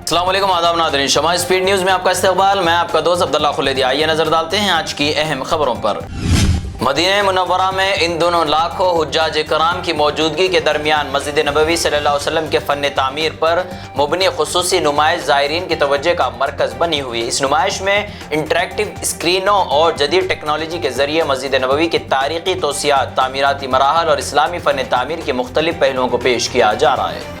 السلام علیکم، آداب ناظرین، شمع اسپیڈ نیوز میں آپ کا استقبال۔ میں آپ کا دوست عبداللہ خلیدی۔ آئیے نظر ڈالتے ہیں آج کی اہم خبروں پر۔ مدینہ منورہ میں ان دونوں لاکھوں حجاج کرام کی موجودگی کے درمیان مسجد نبوی صلی اللہ علیہ وسلم کے فن تعمیر پر مبنی خصوصی نمائش زائرین کی توجہ کا مرکز بنی ہوئی۔ اس نمائش میں انٹریکٹیو اسکرینوں اور جدید ٹیکنالوجی کے ذریعے مسجد نبوی کی تاریخی توسیعات، تعمیراتی مراحل اور اسلامی فن تعمیر کے مختلف پہلوؤں کو پیش کیا جا رہا ہے۔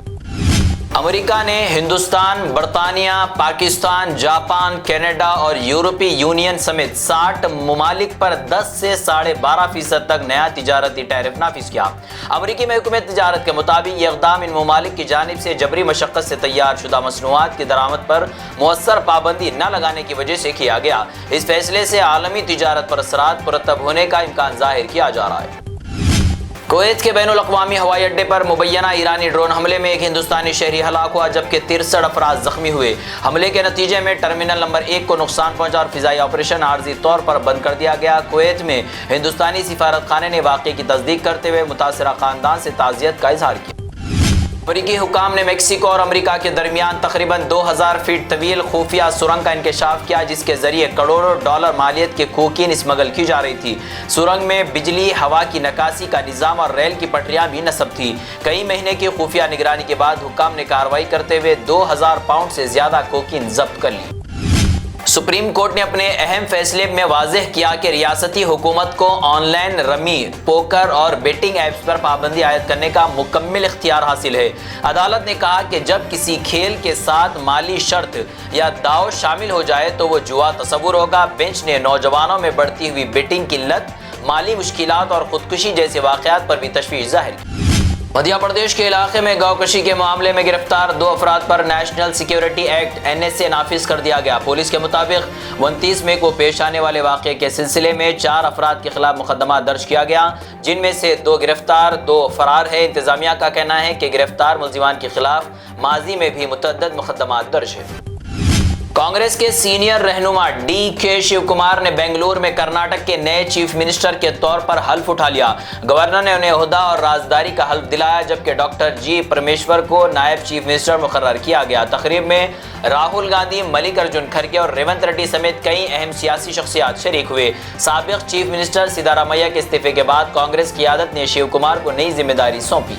امریکہ نے ہندوستان، برطانیہ، پاکستان، جاپان، کینیڈا اور یورپی یونین سمیت 60 ممالک پر 10 سے 12.5% تک نیا تجارتی ٹیرف نافذ کیا۔ امریکی محکمہ تجارت کے مطابق یہ اقدام ان ممالک کی جانب سے جبری مشقت سے تیار شدہ مصنوعات کی درآمد پر مؤثر پابندی نہ لگانے کی وجہ سے کیا گیا۔ اس فیصلے سے عالمی تجارت پر اثرات مرتب ہونے کا امکان ظاہر کیا جا رہا ہے۔ کویت کے بین الاقوامی ہوائی اڈے پر مبینہ ایرانی ڈرون حملے میں ایک ہندوستانی شہری ہلاک ہوا جبکہ 63 افراد زخمی ہوئے۔ حملے کے نتیجے میں ٹرمینل نمبر 1 کو نقصان پہنچا اور فضائی آپریشن عارضی طور پر بند کر دیا گیا۔ کویت میں ہندوستانی سفارت خانے نے واقعے کی تصدیق کرتے ہوئے متاثرہ خاندان سے تعزیت کا اظہار کیا۔ امریکی حکام نے میکسیکو اور امریکہ کے درمیان تقریباً 2000 فیٹ طویل خفیہ سرنگ کا انکشاف کیا جس کے ذریعے کروڑوں ڈالر مالیت کی کوکین اسمگل کی جا رہی تھی۔ سرنگ میں بجلی، ہوا کی نکاسی کا نظام اور ریل کی پٹریاں بھی نصب تھیں۔ کئی مہینے کی خفیہ نگرانی کے بعد حکام نے کارروائی کرتے ہوئے 2000 پاؤنڈ سے زیادہ کوکین ضبط کر لی۔ سپریم کورٹ نے اپنے اہم فیصلے میں واضح کیا کہ ریاستی حکومت کو آن لائن رمی، پوکر اور بیٹنگ ایپس پر پابندی عائد کرنے کا مکمل اختیار حاصل ہے۔ عدالت نے کہا کہ جب کسی کھیل کے ساتھ مالی شرط یا داؤ شامل ہو جائے تو وہ جوا تصور ہوگا۔ بینچ نے نوجوانوں میں بڑھتی ہوئی بیٹنگ کی لت، مالی مشکلات اور خودکشی جیسے واقعات پر بھی تشویش ظاہر کی۔ مدھیہ پردیش کے علاقے میں گاؤں کشی کے معاملے میں گرفتار 2 افراد پر نیشنل سیکیورٹی ایکٹ NSA نافذ کر دیا گیا۔ پولیس کے مطابق 29 مئی کو پیش آنے والے واقعے کے سلسلے میں 4 افراد کے خلاف مقدمہ درج کیا گیا جن میں سے 2 گرفتار، 2 فرار ہیں۔ انتظامیہ کا کہنا ہے کہ گرفتار ملزمان کے خلاف ماضی میں بھی متعدد مقدمات درج ہیں۔ کانگریس کے سینئر رہنما DK شیو کمار نے بنگلور میں کرناٹک کے نئے چیف منسٹر کے طور پر حلف اٹھا لیا۔ گورنر نے انہیں عہدہ اور رازداری کا حلف دلایا جبکہ ڈاکٹر G پرمیشور کو نائب چیف منسٹر مقرر کیا گیا۔ تقریب میں راہل گاندھی، ملک ارجن کھڑگے اور ریونت ریڈی سمیت کئی اہم سیاسی شخصیات شریک ہوئے۔ سابق چیف منسٹر سدھارمیہ کے استعفے کے بعد کانگریس قیادت نے شیو کمار کو نئی ذمہ داری سونپی۔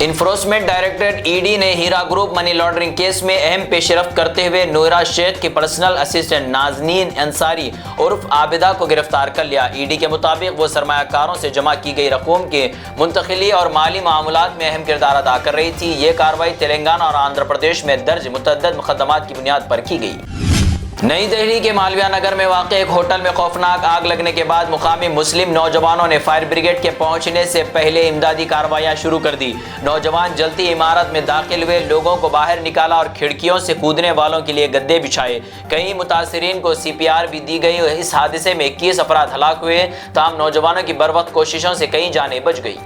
انفورسمنٹ ڈائریکٹریٹ ED نے ہیرا گروپ منی لانڈرنگ کیس میں اہم پیش رفت کرتے ہوئے نویرا شیخ کی پرسنل اسسٹنٹ نازنین انصاری عرف عابدہ کو گرفتار کر لیا۔ ED کے مطابق وہ سرمایہ کاروں سے جمع کی گئی رقوم کے منتقلی اور مالی معاملات میں اہم کردار ادا کر رہی تھی۔ یہ کارروائی تلنگانہ اور آندھرا پردیش میں درج متعدد مقدمات کی بنیاد پر کی گئی۔ نئی دہلی کے مالویہ نگر میں واقع ایک ہوٹل میں خوفناک آگ لگنے کے بعد مقامی مسلم نوجوانوں نے فائر بریگیڈ کے پہنچنے سے پہلے امدادی کارروائیاں شروع کر دی۔ نوجوان جلتی عمارت میں داخل ہوئے، لوگوں کو باہر نکالا اور کھڑکیوں سے کودنے والوں کے لیے گدے بچھائے۔ کئی متاثرین کو CPR بھی دی گئی۔ اس حادثے میں 21 افراد ہلاک ہوئے، تاہم نوجوانوں کی بروقت کوششوں سے کئی جانیں بچ گئی۔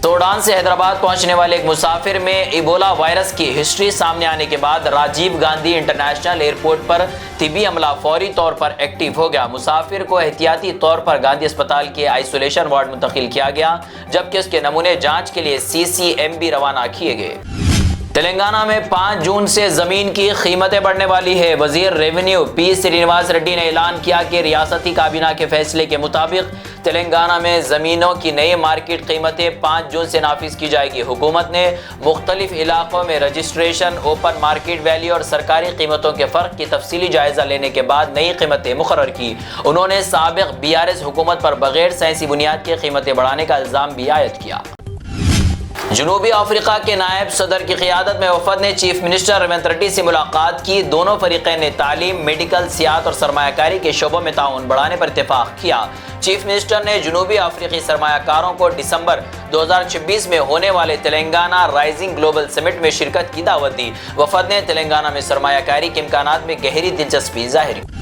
سوڈان سے حیدرآباد پہنچنے والے ایک مسافر میں ایبولا وائرس کی ہسٹری سامنے آنے کے بعد راجیو گاندھی انٹرنیشنل ایئرپورٹ پر طبی عملہ فوری طور پر ایکٹیو ہو گیا۔ مسافر کو احتیاطی طور پر گاندھی اسپتال کے آئسولیشن وارڈ منتقل کیا گیا جبکہ اس کے نمونے جانچ کے لیے CCMB روانہ کیے گئے۔ تلنگانہ میں 5 جون سے زمین کی قیمتیں بڑھنے والی ہے۔ وزیر ریونیو P سرینواس ریڈی نے اعلان کیا کہ ریاستی کابینہ کے فیصلے کے مطابق تلنگانہ میں زمینوں کی نئی مارکیٹ قیمتیں 5 جون سے نافذ کی جائے گی۔ حکومت نے مختلف علاقوں میں رجسٹریشن، اوپن مارکیٹ ویلیو اور سرکاری قیمتوں کے فرق کی تفصیلی جائزہ لینے کے بعد نئی قیمتیں مقرر کی۔ انہوں نے سابق BRS حکومت پر بغیر سائنسی بنیاد کے قیمتیں بڑھانے کا الزام بھی عائد کیا۔ جنوبی افریقہ کے نائب صدر کی قیادت میں وفد نے چیف منسٹر ریونت ریڈی سے ملاقات کی۔ دونوں فریقین نے تعلیم، میڈیکل، سیاحت اور سرمایہ کاری کے شعبوں میں تعاون بڑھانے پر اتفاق کیا۔ چیف منسٹر نے جنوبی افریقی سرمایہ کاروں کو دسمبر 2026 میں ہونے والے تلنگانہ رائزنگ گلوبل سمٹ میں شرکت کی دعوت دی۔ وفد نے تلنگانہ میں سرمایہ کاری کے امکانات میں گہری دلچسپی ظاہر کی۔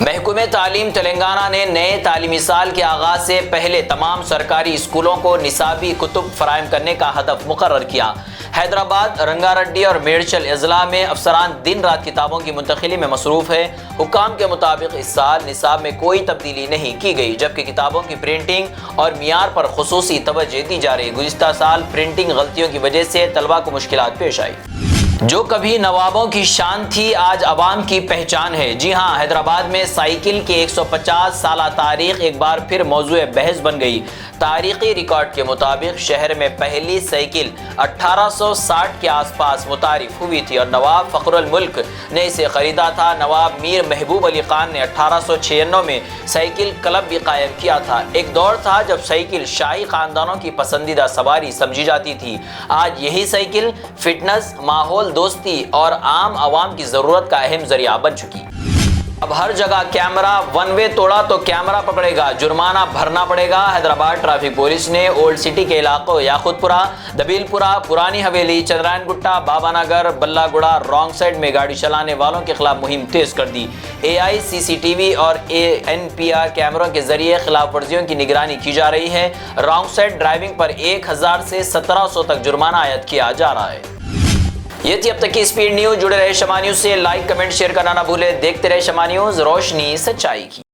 محکمہ تعلیم تلنگانہ نے نئے تعلیمی سال کے آغاز سے پہلے تمام سرکاری اسکولوں کو نصابی کتب فراہم کرنے کا ہدف مقرر کیا۔ حیدرآباد، رنگا ریڈی اور میڈچل اضلاع میں افسران دن رات کتابوں کی منتقلی میں مصروف ہیں۔ حکام کے مطابق اس سال نصاب میں کوئی تبدیلی نہیں کی گئی جبکہ کتابوں کی پرنٹنگ اور معیار پر خصوصی توجہ دی جا رہی۔ گزشتہ سال پرنٹنگ غلطیوں کی وجہ سے طلبہ کو مشکلات پیش آئی۔ جو کبھی نوابوں کی شان تھی آج عوام کی پہچان ہے۔ جی ہاں، حیدرآباد میں سائیکل کی 150 سالہ تاریخ ایک بار پھر موضوع بحث بن گئی۔ تاریخی ریکارڈ کے مطابق شہر میں پہلی سائیکل 1860 کے آس پاس متعارف ہوئی تھی اور نواب فخر الملک نے اسے خریدا تھا۔ نواب میر محبوب علی خان نے 1896 میں سائیکل کلب بھی قائم کیا تھا۔ ایک دور تھا جب سائیکل شاہی خاندانوں کی پسندیدہ سواری سمجھی جاتی تھی۔ آج یہی سائیکل فٹنس، ماحول دوستی اور عام عوام کی ضرورت کا اہم ذریعہ بن چکی۔ اب ہر جگہ کیمرہ، ون وے توڑا تو کیمرہ پکڑے گا، جرمانہ بھرنا پڑے گا۔ حیدرآباد ٹریفک پولیس نے اولڈ سٹی کے علاقوں یاقوت پورہ، دبیل پورہ، پرانی حویلی، چندرائن گٹا، بابا نگر، بلہ گڑا رانگ سائڈ میں گاڑی چلانے والوں کے خلاف مہم تیز کر دی۔ AICCTV اور ANPR کیمروں کے ذریعے خلاف ورزیوں کی نگرانی کی جا رہی ہے۔ رانگ سائڈ ڈرائیونگ پر 1000 سے 1700 تک جرمانہ عائد کیا جا رہا ہے۔ یہ تھی اب تک کی اسپیڈ نیوز۔ جڑے رہے شمع نیوز سے، لائک، کمنٹ، شیئر کرنا نہ بھولے۔ دیکھتے رہے شمع نیوز، روشنی سچائی کی۔